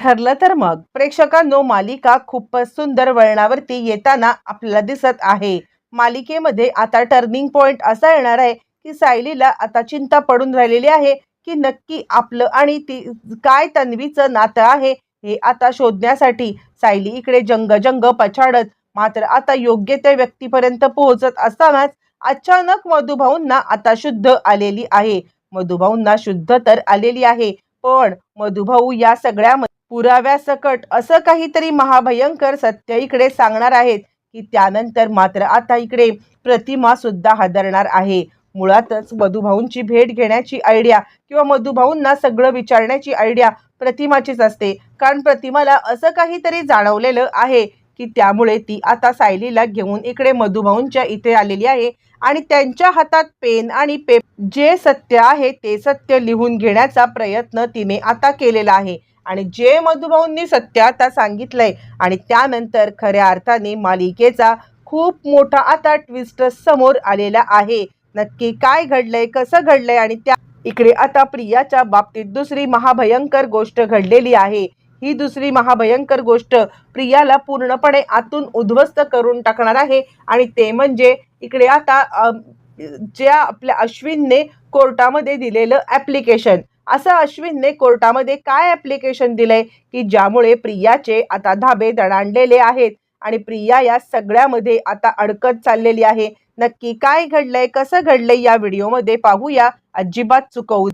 ठरलं तर मग प्रेक्षकांनो, मालिका खूपच सुंदर वळणावरती येताना आपल्याला दिसत आहे. मालिकेमध्ये आता टर्निंग पॉइंट असा येणार आहे की सायलीला आता चिंता पडून राहिलेली आहे की नक्की आपलं आणि ती काय तन्वीचं नातं आहे हे आता शोधण्यासाठी सायली इकडे जंग पछाडत मात्र आता योग्य त्या व्यक्तीपर्यंत पोहोचत असतानाच अचानक मधुभाऊंना आता शुद्ध आलेली आहे. मधुभाऊंना शुद्ध तर आलेली आहे, पण मधुभाऊ या सगळ्या पुराव्यासकट असं काहीतरी महाभयंकर सत्य इकडे सांगणार आहेत की त्यानंतर मात्र आता इकडे प्रतिमा सुद्धा हादरणार आहे. मुळातच मधुभाऊंची भेट घेण्याची आयडिया किंवा मधुभाऊंना सगळं विचारण्याची आयडिया प्रतिमाचीच असते, कारण प्रतिमाला असं काहीतरी जाणवलेलं आहे की त्यामुळे ती आता सायलीला घेऊन इकडे मधुभाऊंच्या इथे आलेली आहे आणि त्यांच्या हातात पेन आणि पेपर, जे सत्य आहे ते सत्य लिहून घेण्याचा प्रयत्न तिने आता केलेला आहे. आणि जे मधुभाऊंनी सत्य आता सांगितलंय आणि त्यानंतर खऱ्या अर्थाने मालिकेचा खूप मोठा आता ट्विस्ट समोर आलेला आहे. नक्की काय घडलंय, कसं घडलंय आणि त्या इकडे आता प्रियाच्या बाबतीत दुसरी महाभयंकर गोष्ट घडलेली आहे. ही दुसरी महाभयंकर गोष्ट प्रियाला पूर्णपणे आतून उद्ध्वस्त करून टाकणार आहे आणि ते म्हणजे इकडे आता ज्या आपल्या अश्विनने कोर्टामध्ये दिलेलं ॲप्लिकेशन. असं अश्विनने कोर्टामध्ये काय ॲप्लिकेशन दिलंय की ज्यामुळे प्रियाचे आता धाबे दणाणलेले आहेत आणि प्रिया या सगळ्यामध्ये आता अडकत चाललेली आहे. नक्की काय घडलंय, कसं घडलंय या व्हिडिओमध्ये पाहूया, अजिबात चुकवू.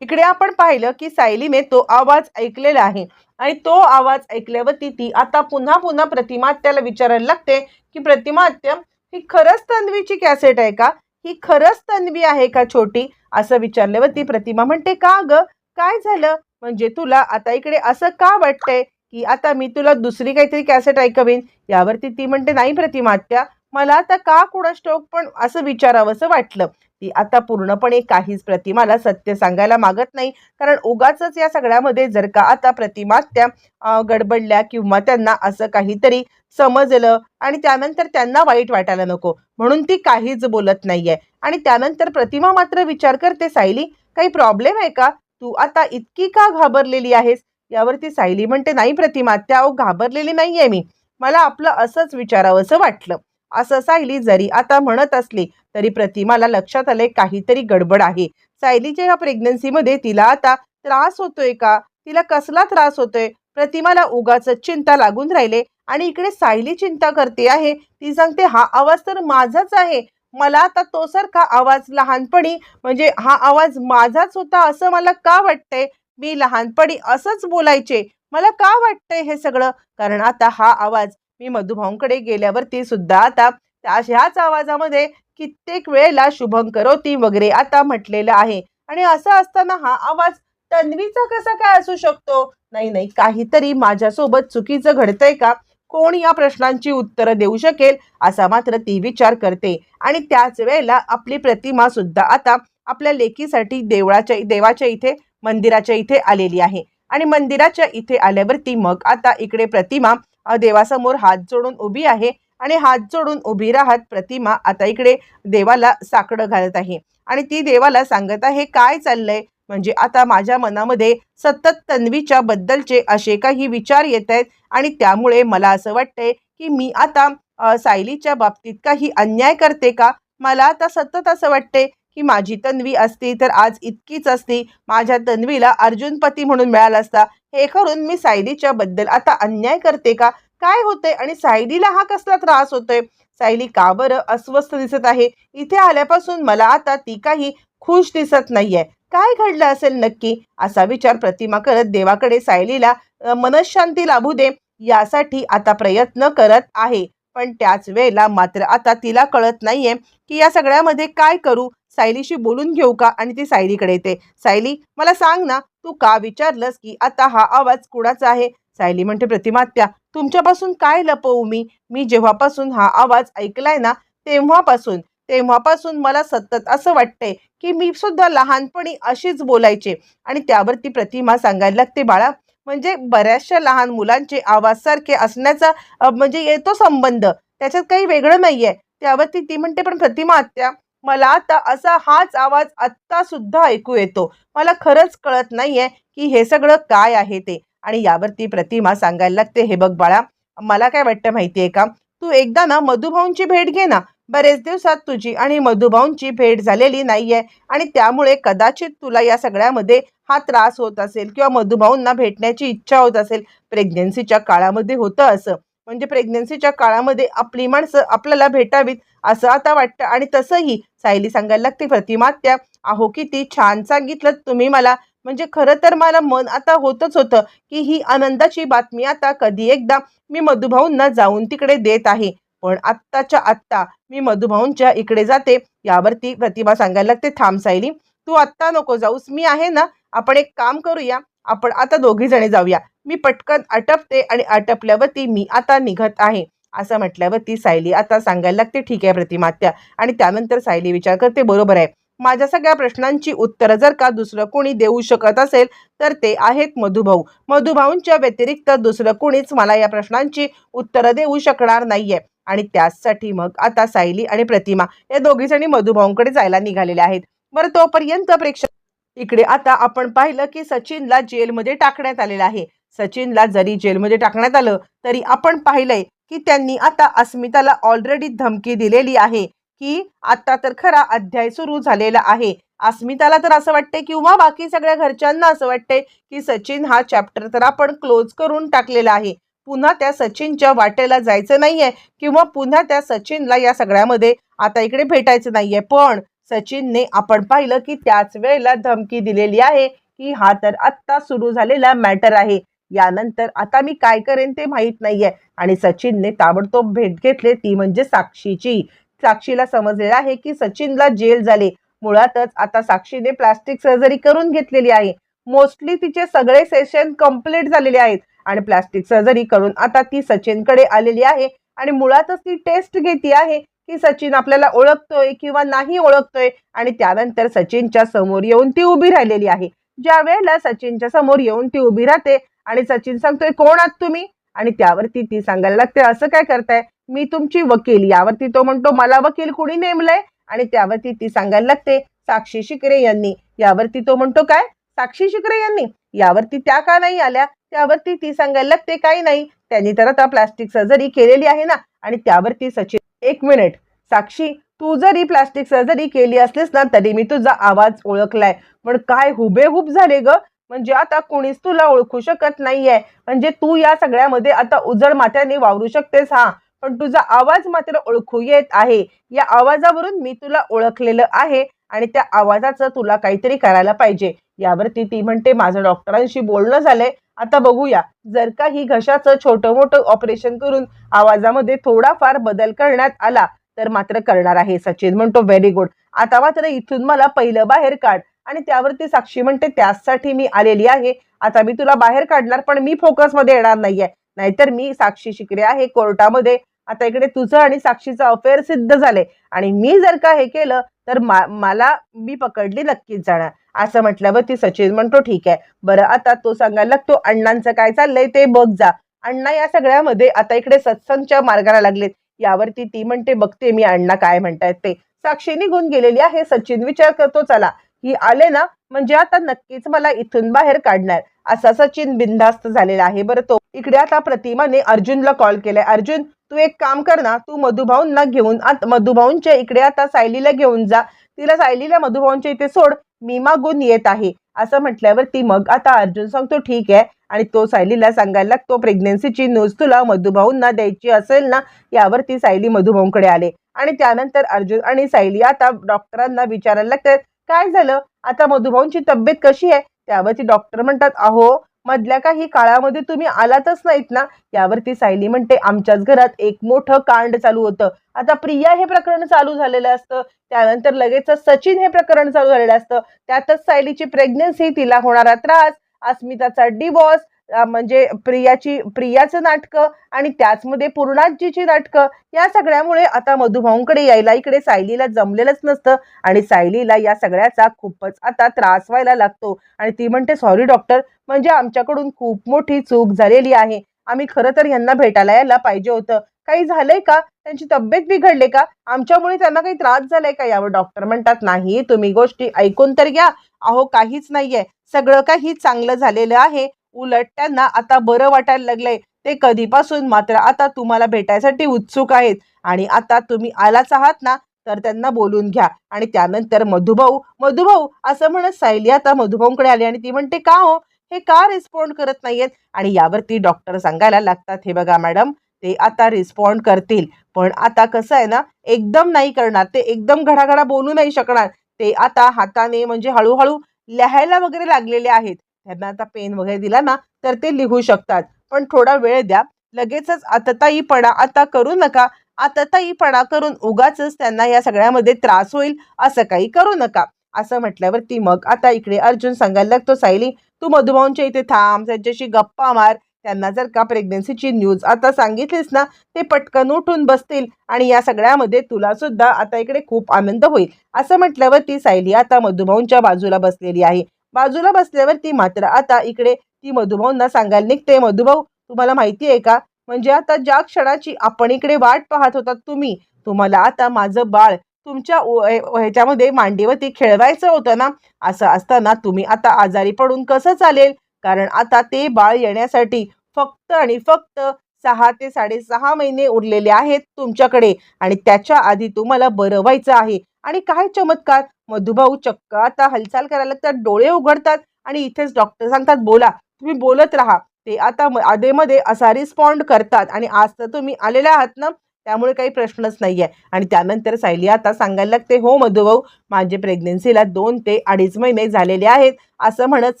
इकडे आपण पाहिलं की सायलीने तो आवाज ऐकलेला आहे आणि तो आवाज ऐकल्यावरती ती आता पुन्हा पुन्हा प्रतिमा आत्याला विचारायला लागते की प्रतिमा आत्या, ही खरंच तन्वीची कॅसेट आहे का? ही खरंच तन्वी आहे का छोटी? असं विचारल्यावरती प्रतिमा म्हणते, का ग, काय झालं? म्हणजे तुला आता इकडे असं का वाटतंय की आता मी तुला दुसरी काहीतरी कॅसेट ऐकवीन? यावरती ती म्हणते, नाही प्रतिमा आत्या, मला आता का कुणास ठाऊक पण असं विचारावंसं वाटलं. ती आता पूर्णपणे काहीच प्रतिमाला सत्य सांगायला मागत नाही, कारण उगाचच या सगळ्यामध्ये जर का आता प्रतिमा त्या गडबडल्या किंवा त्यांना असं काहीतरी समजलं आणि त्यानंतर त्यांना वाईट वाटायला नको म्हणून ती काहीच बोलत नाहीये. आणि त्यानंतर प्रतिमा मात्र विचार करते, सायली, काही प्रॉब्लेम आहे का? तू आता इतकी का घाबरलेली आहेस? यावरती सायली म्हणते, नाही प्रतिमा, त्या घाबरलेली नाहीये मी, मला आपलं असंच विचारावंसं वाटलं. असं सायली जरी आता म्हणत असली तरी प्रतिमाला लक्षात आले काहीतरी गडबड आहे. सायलीच्या ह्या प्रेग्नन्सीमध्ये तिला आता त्रास होतोय का? तिला कसला त्रास होतोय? प्रतिमाला उगाच चिंता लागून राहिले आणि इकडे सायली चिंता करते आहे. ती सांगते, हा आवाज तर माझाच आहे, मला आता तो सारखा आवाज लहानपणी म्हणजे हा आवाज माझाच होता असं मला का वाटतंय? मी लहानपणी असंच बोलायचे, मला का वाटतंय हे सगळं? कारण आता हा आवाज मी मधुभाऊंकडे गेल्यावरती सुद्धा आता ह्याच आवाजामध्ये कित्येक वेळेला शुभम करोती वगैरे आता म्हटलेलं आहे. आणि असं असताना हा आवाज तन्वीचा कसा काय असू शकतो? नाही नाही, काहीतरी माझ्यासोबत चुकीचं घडतंय का? कोण या प्रश्नांची उत्तरं देऊ शकेल असा मात्र ती विचार करते. आणि त्याच वेळेला आपली प्रतिमा सुद्धा आता आपल्या लेकीसाठी देवाच्या इथे मंदिराच्या इथे आलेली आहे. आणि मंदिराच्या इथे आल्यावरती मग आता इकडे प्रतिमा देवासमोर हात जोडून उभी आहे आणि हात जोडून उभी राहत प्रतिमा आता इकडे देवाला साकडं घालत आहे आणि ती देवाला सांगत आहे, काय चाललंय? म्हणजे आता माझ्या मनामध्ये सतत तन्वीच्या बद्दलचे असे काही विचार येत आहेत आणि त्यामुळे मला असं वाटतंय की मी आता सायलीच्या बाबतीत काही अन्याय करते का? मला आता सतत असं वाटते की माझी तन्वी असती तर आज इतकीच असती, माझ्या तन्वीला अर्जुनपती म्हणून मिळाला असता, हे करून मी सायलीच्या बद्दल आता अन्याय करते का? काय होतंय आणि सायलीला हा कसला त्रास होतोय? सायली का बरं अस्वस्थ दिसत आहे? इथे आल्यापासून मला आता ती काही खुश दिसत नाहीये. काय घडलं असेल नक्की? असा विचार प्रतिमा करत देवाकडे सायलीला मनःशांती लाभू दे यासाठी आता प्रयत्न करत आहे. पण त्याच वेळेला मात्र आता तिला कळत नाहीये की या सगळ्यामध्ये काय करू? सायलीशी बोलून घेऊ का? आणि ती सायलीकडे येते. सायली, मला सांग ना, तू का विचारलंस की आता हा आवाज कुणाचा आहे? सायली म्हणते, प्रतिमा आत्या, तुमच्यापासून काय लपवू मी? मी जेव्हापासून हा आवाज ऐकलाय ना तेव्हापासून मला सतत असं वाटतंय की मी सुद्धा लहानपणी अशीच बोलायचे. आणि त्यावरती प्रतिमा सांगायला लागते, बाळा, म्हणजे बऱ्याचशा लहान मुलांचे आवाज सारखे असण्याचा म्हणजे येतो संबंध, त्याच्यात काही वेगळं नाहीये. त्यावरती ती म्हणते, पण प्रतिमा आत्या, मला आता असा हाच आवाज आत्ता सुद्धा ऐकू येतो, मला खरंच कळत नाहीये की हे सगळं काय आहे ते. आणि यावरती प्रतिमा सांगायला लागते, हे बघ बाळा, मला काय वाटतं माहितीये का, तू एकदा ना मधुभाऊंची भेट घे ना. बरेच दिवसात तुझी आणि मधुभाऊंची भेट झालेली नाहीये आणि त्यामुळे कदाचित तुला या सगळ्यामध्ये हा त्रास होत असेल किंवा मधुभाऊंना भेटण्याची इच्छा होत असेल. प्रेग्नन्सीच्या काळामध्ये होतं असं. म्हणजे प्रेग्नन्सीच्या काळामध्ये आपली माणसं आपल्याला भेटावीत असं आता वाटतं. आणि तसंही सायली सांगायला लागते, प्रतिमा त्या, अहो किती छान सांगितलं तुम्ही मला. म्हणजे खरं तर मला मन आता होतच होतं की ही आनंदाची बातमी आता कधी एकदा मी मधुभाऊंना जाऊन तिकडे देत आहे. पण आत्ताच्या आत्ता मी मधुभाऊंच्या इकडे जाते. यावरती प्रतिभा सांगायला लागते, थांब सायली, तू आत्ता नको जाऊस, मी आहे ना. आपण एक काम करूया, आपण आता दोघी जणी जाऊया. मी पटकन आटपते आणि आटपल्यावरती मी आता निघत आहे. असं म्हटल्यावरती सायली आता सांगायला लागते, ठीक आहे प्रतिमा आत्या. आणि त्यानंतर सायली विचार करते, बरोबर आहे, माझ्या सगळ्या प्रश्नांची उत्तरं जर का दुसरं कोणी देऊ शकत असेल तर ते आहेत मधुभाऊ. मधुभाऊंच्या व्यतिरिक्त दुसरं कोणीच मला या प्रश्नांची उत्तरं देऊ शकणार नाहीये. आणि त्यासाठी मग आता सायली आणि प्रतिमा या दोघी जणी मधुभाऊंकडे जायला निघालेल्या आहेत. बरं, तोपर्यंत प्रेक्षक इकडे आता आपण पाहिलं की सचिनला जेलमध्ये टाकण्यात आलेलं आहे. सचिनला जरी जेलमध्ये टाकण्यात आलं तरी आपण पाहिलंय की त्यांनी आता अस्मिताला ऑलरेडी धमकी दिलेली आहे की आता तर खरा अध्याय सुरू झालेला आहे. अस्मिताला तर असं वाटतंय किंवा बाकी सगळ्या घरच्यांना असं वाटतंय की सचिन हा चॅप्टर तर आपण क्लोज करून टाकलेला आहे. पुन्हा त्या सचिनच्या वाटेला जायचं नाहीये किंवा पुन्हा त्या सचिनला या सगळ्यामध्ये आता इकडे भेटायचं नाहीये. पण सचिनने आपण पाहिलं की त्याच वेळेला धमकी दिलेली आहे की हा तर आत्ता सुरू झालेला मॅटर आहे, यानंतर आता मी काय करेन ते माहीत नाहीये. आणि सचिनने ताबडतोब भेट घेतली, ती म्हणजे साक्षीची. साक्षीला समजलेलं आहे की सचिनला जेल झाले. मुळातच आता साक्षीने प्लास्टिक सर्जरी करून घेतलेली आहे. मोस्टली तिचे सगळे सेशन कंप्लीट झालेले आहेत आणि प्लास्टिक सर्जरी करून आता ती सचिनकडे आलेली आहे. आणि मुळातच ती टेस्ट घेते आहे की सचिन आपल्याला ओळखतोय किंवा नाही ओळखतोय. आणि त्यानंतर सचिनच्या समोर येऊन ती उभी राहिलेली आहे. ज्या वेळेला सचिनच्या समोर येऊन ती उभी राहते आणि सचिन सांगतोय, कोण आहात तुम्ही? आणि त्यावरती ती सांगायला लागते, असं काय करताय, मी तुमची वकील. यावरती तो म्हणतो, मला वकील कुणी नेमलंय? आणि त्यावरती ती सांगायला लागते, साक्षी शिकरे यांनी. यावरती तो म्हणतो, काय, साक्षी शिकरे यांनी? यावरती त्या का नाही आल्या? त्यावरती ती सांगायला लागते, काही नाही, त्यांनी तर आता प्लास्टिक सर्जरी केलेली आहे ना. आणि त्यावरती सचिन, एक मिनिट साक्षी, तू जरी प्लास्टिक सर्जरी केली असलीस ना तरी मी तुझा आवाज ओळखलाय. पण काय हुबेहूब झाले ग, म्हणजे आता कोणीच तुला ओळखू शकत नाहीये. म्हणजे तू या सगळ्यामध्ये आता उजळ माथ्याने वावरू शकतेस हा, पण तुझा आवाज मात्र ओळखू येत आहे. या आवाजावरून मी तुला ओळखलेलं आहे आणि त्या आवाजाचं तुला काहीतरी करायला पाहिजे. यावरती ती म्हणते, माझं डॉक्टरांशी बोलणं झालंय, आता बघूया, जर का ही घशाचं छोटं मोठं ऑपरेशन करून आवाजामध्ये थोडाफार बदल करण्यात आला तर मात्र करणार आहे. सचिन म्हणतो, व्हेरी गुड, आता मात्र इथून मला पहिलं बाहेर काढ. आणि त्यावरती साक्षी म्हणते, त्यासाठी मी आलेली आहे, आता मी तुला बाहेर काढणार, पण मी फोकसमध्ये येणार नाहीये. नाहीतर मी साक्षी शिकरे आहे कोर्टामध्ये. आता इकडे तुझं आणि साक्षीचं अफेअर सिद्ध झाले आणि मी जर का हे केलं तर मला मी पकडली नक्कीच जाणार. असं म्हटल्यावरती सचिन म्हणतो, ठीक आहे, बरं आता तो सांगायला लागतो, अण्णांचं काय चाललंय ते बघ जा. अण्णा या सगळ्यामध्ये आता इकडे सत्संगच्या मार्गाला लागलेत. यावरती ती म्हणते, बघते मी अण्णा काय म्हणतायत ते. साक्षी निघून गेलेली आहे. सचिन विचार करतो, चला ही आले ना म्हणजे आता नक्कीच मला इथून बाहेर काढणार, असा सचिन बिनधास्त झालेला आहे. बरं, तो इकडे आता प्रतिमाने अर्जुनला कॉल केलाय. अर्जुन, तू एक काम कर ना, तू मधुभाऊंना घेऊन मधुभाऊंच्या इकडे आता सायलीला घेऊन जा. तिला सायलीला मधुभाऊंच्या इथे सोड, मी मागून येत आहे. असं म्हटल्यावरती मग आता अर्जुन सांगतो, ठीक आहे. आणि तो सायलीला सांगायला लागतो, प्रेग्नन्सीची न्यूज तुला मधुभाऊंना द्यायची असेल ना. यावरती सायली मधुभाऊंकडे आले आणि त्यानंतर अर्जुन आणि सायली आता डॉक्टरांना विचारायला लागतात, काय झालं, आता मधुभाऊंची तब्येत कशी आहे? त्यावरती डॉक्टर म्हणतात, अहो मधल्या काही काळामध्ये तुम्ही आलातच नाहीत ना. यावरती सायली म्हणते, आमच्याच घरात एक मोठं कांड चालू होतं. आता प्रिया हे प्रकरण चालू झालेलं असतं, त्यानंतर लगेचच सचिन हे प्रकरण चालू झालेलं असतं, त्यातच सायलीची प्रेग्नन्सी, तिला होणारा त्रास, अस्मिताचा डिवॉर्स, म्हणजे प्रियाचं नाटकं आणि त्याचमध्ये पूर्णाजीची नाटकं, या सगळ्यामुळे आता मधुभाऊंकडे यायला इकडे सायलीला जमलेलंच नसतं आणि सायलीला या सगळ्याचा खूपच आता त्रास व्हायला लागतो. आणि ती म्हणते, सॉरी डॉक्टर, म्हणजे आमच्याकडून खूप मोठी चूक झालेली आहे. आम्ही खरं तर यांना भेटायला यायला पाहिजे होतं. काही झालंय का, त्यांची तब्येत बिघडले का, आमच्यामुळे त्यांना काही त्रास झालाय का? यावर डॉक्टर म्हणतात, नाही, तुम्ही गोष्टी ऐकून तर घ्या. अहो काहीच नाहीये, सगळं काही चांगलं झालेलं आहे. उलट त्यांना आता बरं वाटायला लागलंय. ते कधीपासून मात्र आता तुम्हाला भेटायसाठी उत्सुक आहेत आणि आता तुम्ही आलाच आहात ना, तर त्यांना बोलून घ्या. आणि त्यानंतर मधुभाऊ, मधुभाऊ असं म्हणत सायली आता मधुभाऊंकडे आली आणि ती म्हणते, "का हो? हे का रिस्पॉन्ड करत नाहीयेत?" आणि यावरती डॉक्टर सांगायला लागतात, "हे बघा मॅडम, ते आता रिस्पॉन्ड करतील. पण आता कसं आहे ना, एकदम नाही करणार. ते एकदम घडाघडा बोलू नाही शकणार. ते आता हाताने म्हणजे हळू लिहायला वगैरे लागलेले आहेत. त्यांना आता पेन वगैरे दिला ना, तर ते लिहू शकतात. पण थोडा वेळ द्या. लगेचच आततायीपणा आता करू नका. आततायीपणा करून उगाचच त्यांना या सगळ्यामध्ये त्रास होईल, असं काही करू नका." असं म्हटल्यावरती मग आता इकडे अर्जुन सांगायला लागतो, "सायली, तू मधुभाऊंच्या इथे थांब, त्यांच्याशी गप्पा मार. त्यांना जर का प्रेग्नन्सीची न्यूज आता सांगितलीस ना, ते पटकन उठून बसतील आणि या सगळ्यामध्ये तुला सुद्धा आता इकडे खूप आनंद होईल." असं म्हटल्यावरती सायली आता मधुभाऊंच्या बाजूला बसलेली आहे. बाजूला बसल्यावरती मात्र आता इकडे ती मधुभाऊंना सांगायला निघते, "मधुभाऊ, तुम्हाला माहिती आहे का? म्हणजे आता ज्या क्षणाची आपण इकडे वाट पाहत होतात तुम्ही, तुम्हाला आता माझं बाळ तुमच्या ह्याच्यामध्ये मांडीवरती खेळवायचं होतं ना, असं असताना तुम्ही आता आजारी पडून कसं चालेल? कारण आता ते बाळ येण्यासाठी फक्त आणि फक्त 6 ते 6.5 महिने उरलेले आहेत तुमच्याकडे आणि त्याच्या आधी तुम्हाला बरं व्हायचं आहे." आणि काय चमत्कार! मधुभाऊ चक्क आता हालचाल करायला लागतात, डोळे उघडतात आणि इथेच डॉक्टर सांगतात, "बोला, तुम्ही बोलत राहा." ते आता अधेमध्ये असा रिस्पॉन्ड करतात आणि आज तर तुम्ही आलेले आहात ना, त्यामुळे काही प्रश्नच नाहीये. आणि त्यानंतर सायली आता सांगायला लागते, "हो मधुभाऊ, माझे प्रेग्नन्सीला 2 ते 2.5 महिने झालेले आहेत." असं म्हणत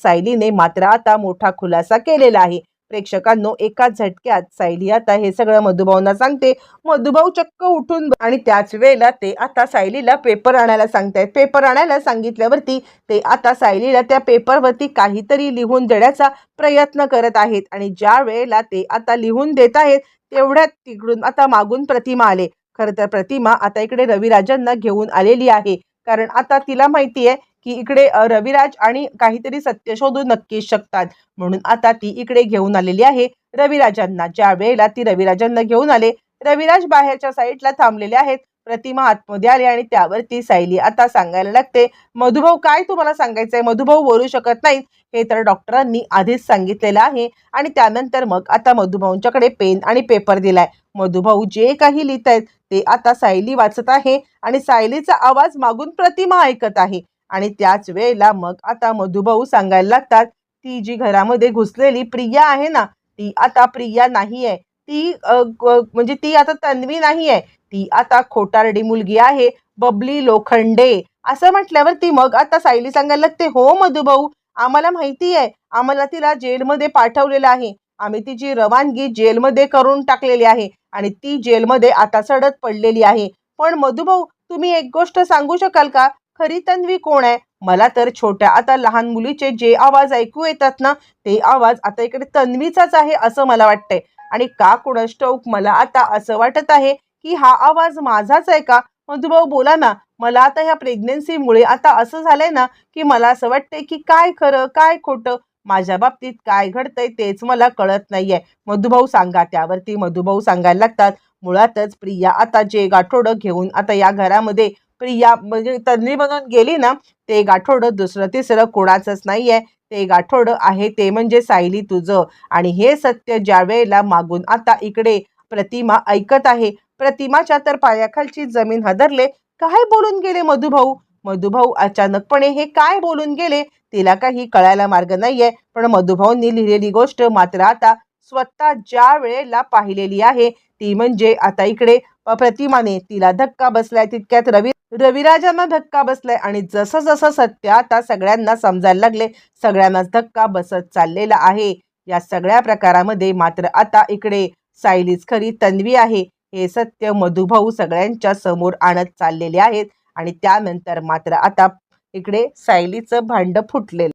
सायलीने मात्र आता मोठा खुलासा केलेला आहे. प्रेक्षकांनो, एका झटक्यात सायली आता हे सगळं मधुभाऊंना सांगते. मधुभाऊ चक्क उठून आणि त्याच वेळेला ते आता सायलीला पेपर आणायला सांगतायत. पेपर आणायला सांगितल्यावरती ते आता सायलीला त्या पेपरवरती काहीतरी लिहून देण्याचा प्रयत्न करत आहेत आणि ज्या वेळेला ते आता लिहून देत आहेत, तेवढ्यात तिकडून आता मागून प्रतिमा आले. खरं तर प्रतिमा आता इकडे रविराजांना घेऊन आलेली आहे. कारण आता तिला माहिती आहे, की इकडे रविराज आणि काहीतरी सत्य शोधू नक्कीच शकतात. म्हणून आता ती इकडे घेऊन आलेली आहे रविराजांना. ज्या वेळेला ती रविराजांना घेऊन आले, रविराज बाहेरच्या साईडला थांबलेले आहेत. प्रतिमा आतमध्ये आली आणि त्यावरती सायली आता सांगायला लागते, "मधुभाऊ, काय तुम्हाला सांगायचंय? मधुभाऊ बोलू शकत नाहीत, हे तर डॉक्टरांनी आधीच सांगितलेलं आहे." आणि त्यानंतर मग आता मधुभाऊंच्याकडे पेन आणि पेपर दिलाय. मधुभाऊ जे काही लिहितायत ते आता सायली वाचत आहे आणि सायलीचा आवाज मागून प्रतिमा ऐकत आहे. आणि त्याच वेळेला मग आता मधुभाऊ सांगायला लागतात, "ती जी घरामध्ये घुसलेली प्रिया आहे ना, ती आता प्रिया नाहीये. ती म्हणजे ती आता तन्वी नाहीये. ती आता खोटारडी मुलगी आहे, बबली लोखंडे." असं म्हटल्यावरती मग आता सायली सांगायला लागते, "हो मधुभाऊ, आम्हाला माहिती आहे. आम्हाला तिला जेलमध्ये पाठवलेलं आहे. आम्ही तिची रवानगी जेलमध्ये करून टाकलेली आहे आणि ती जेलमध्ये आता सडत पडलेली आहे. पण मधुभाऊ, तुम्ही एक गोष्ट सांगू शकाल का? खरी तन्वी कोण आहे?" मला तर छोट्या आता लहान मुलीचे जे आवाज ऐकू येतात ना, ते आवाज आता इकडे तन्वीचाच आहे असं मला वाटतंय. आणि का कुणास ठाऊक मला आता असं वाटत आहे, की हा आवाज माझाच आहे का? मधुभाऊ बोला ना. मला आता ह्या प्रेग्नन्सीमुळे आता असं झालंय ना, की मला असं वाटतंय, की काय खरं, काय खोटं? माझ्या बाबतीत काय घडतंय तेच मला कळत नाहीये. मधुभाऊ सांगा. त्यावरती मधुभाऊ सांगायला लागतात, "मुळातच प्रिया आता जे गाठोडं घेऊन आता या घरामध्ये प्रिया म्हणजे तन्वी बनून गेली ना, ते गाठोडं दुसरं तिसरं कोणाचंच नाहीये. ते गाठोडं आहे ते म्हणजे सायली तुझं." आणि हे सत्य ज्या वेळेला मागून आता इकडे प्रतिमा ऐकत आहे, प्रतिमाच्या तर पायाखालची जमीन हादरले. काय बोलून गेले मधुभाऊ? मधुभाऊ अचानकपणे हे काय बोलून गेले? तिला काही कळायला मार्ग नाहीये. पण मधुभाऊंनी लिहिलेली गोष्ट मात्र आता स्वतः ज्या वेळेला पाहिलेली आहे, ती म्हणजे आता इकडे प्रतिमाने तिला धक्का बसलाय, तितक्यात रविराजांना धक्का बसलाय आणि जसं जसं सत्य आता सगळ्यांना समजायला लागले, सगळ्यांनाच धक्का बसत चाललेला आहे. या सगळ्या प्रकारामध्ये मात्र आता इकडे सायलीच खरी तन्वी आहे, हे सत्य मधुभाऊ सगळ्यांच्या समोर आणत चाललेले आहेत. आणि त्यानंतर मात्र आता इकडे सायलीचं भांडं फुटलेलं